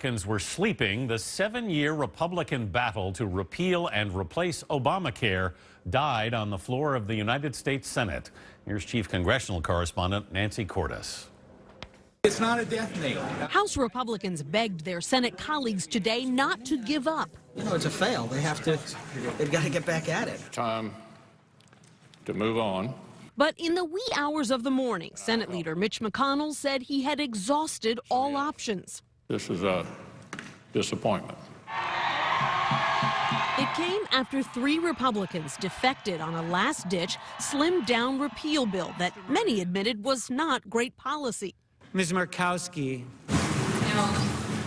Republicans were sleeping, the 7-year Republican battle to repeal and replace Obamacare died on the floor of the United States Senate. Here's Chief Congressional Correspondent Nancy Cordes. It's not a death knell. House Republicans begged their Senate colleagues today not to give up. You know, it's a fail. They've got to get back at it. Time to move on. But in the wee hours of the morning, Senate Leader Mitch McConnell said he had exhausted all options. This is a disappointment. It came after 3 Republicans defected on a last-ditch, slimmed-down repeal bill that many admitted was not great policy. Ms. Murkowski.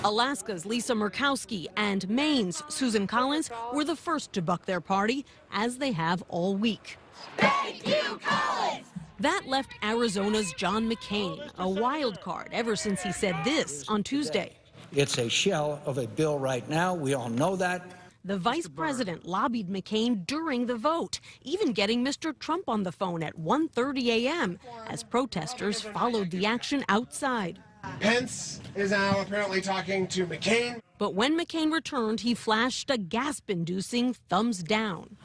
Alaska's Lisa Murkowski and Maine's Susan Collins were the first to buck their party, as they have all week. Thank you, Collins! That left Arizona's John McCain a wild card ever since he said this on Tuesday. It's a shell of a bill right now. We all know that. The vice president lobbied McCain during the vote, even getting Mr. Trump on the phone at 1:30 a.m. as protesters followed the action outside. Pence is now apparently talking to McCain. But when McCain returned, he flashed a gasp-inducing thumbs down,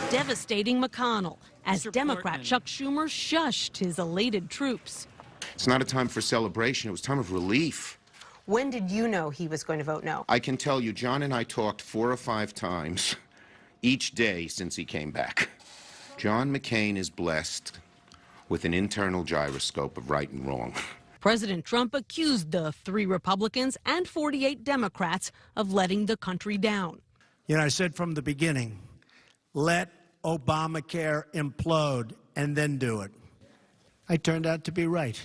devastating McConnell as Democrat Chuck Schumer shushed his elated troops. It's not a time for celebration. It was a time of relief. When did you know he was going to vote no? I can tell you, John and I talked 4 or 5 times each day since he came back. John McCain is blessed with an internal gyroscope of right and wrong. President Trump accused the 3 Republicans and 48 Democrats of letting the country down. You know, I said from the beginning, let Obamacare implode and then do it. I turned out to be right.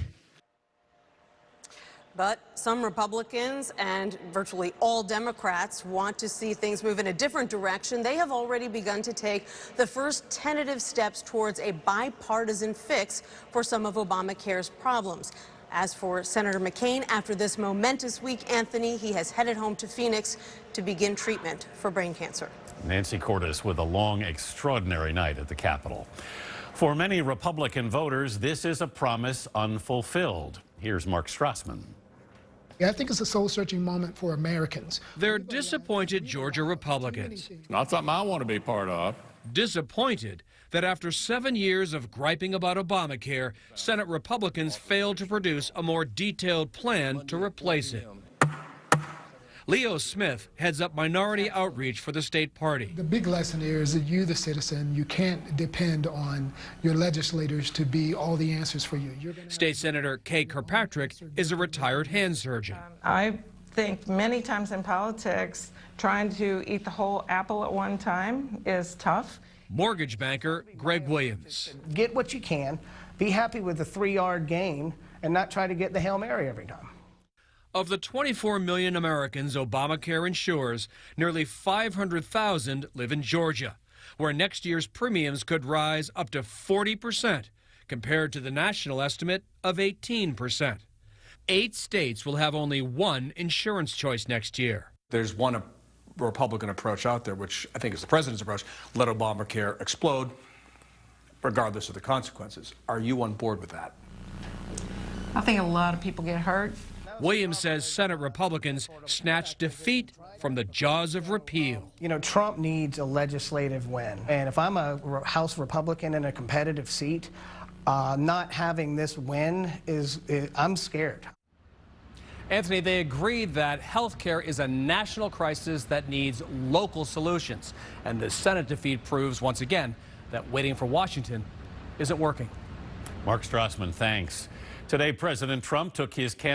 But some Republicans and virtually all Democrats want to see things move in a different direction. They have already begun to take the first tentative steps towards a bipartisan fix for some of Obamacare's problems. As for Senator McCain, after this momentous week, Anthony, he has headed home to Phoenix to begin treatment for brain cancer. Nancy Cordes with a long, extraordinary night at the Capitol. For many Republican voters, this is a promise unfulfilled. Here's Mark Strassman. I think it's a soul-searching moment for Americans. They're disappointed Georgia Republicans. Not something I want to be part of. Disappointed that after 7 years of griping about Obamacare, Senate Republicans failed to produce a more detailed plan to replace it. Leo Smith heads up minority outreach for the state party. The big lesson here is that you, the citizen, you can't depend on your legislators to be all the answers for you. State Senator Kay Kirkpatrick is a retired hand surgeon. I think many times in politics, trying to eat the whole apple at one time is tough. Mortgage banker Greg Williams. Get what you can, be happy with the 3-yard gain, and not try to get the Hail Mary every time. Of the 24 million Americans Obamacare insures, nearly 500,000 live in Georgia, where next year's premiums could rise up to 40% compared to the national estimate of 18%. 8 states will have only one insurance choice next year. There's one Republican approach out there, which I think is the president's approach: let Obamacare explode, regardless of the consequences. Are you on board with that? I think a lot of people get hurt. Williams says Senate Republicans snatched defeat from the jaws of repeal. You know, Trump needs a legislative win. And if I'm a House Republican in a competitive seat, not having this win I'm scared. Anthony, they agreed that health care is a national crisis that needs local solutions. And the Senate defeat proves once again that waiting for Washington isn't working. Mark Strassman, thanks. Today, President Trump took his campaign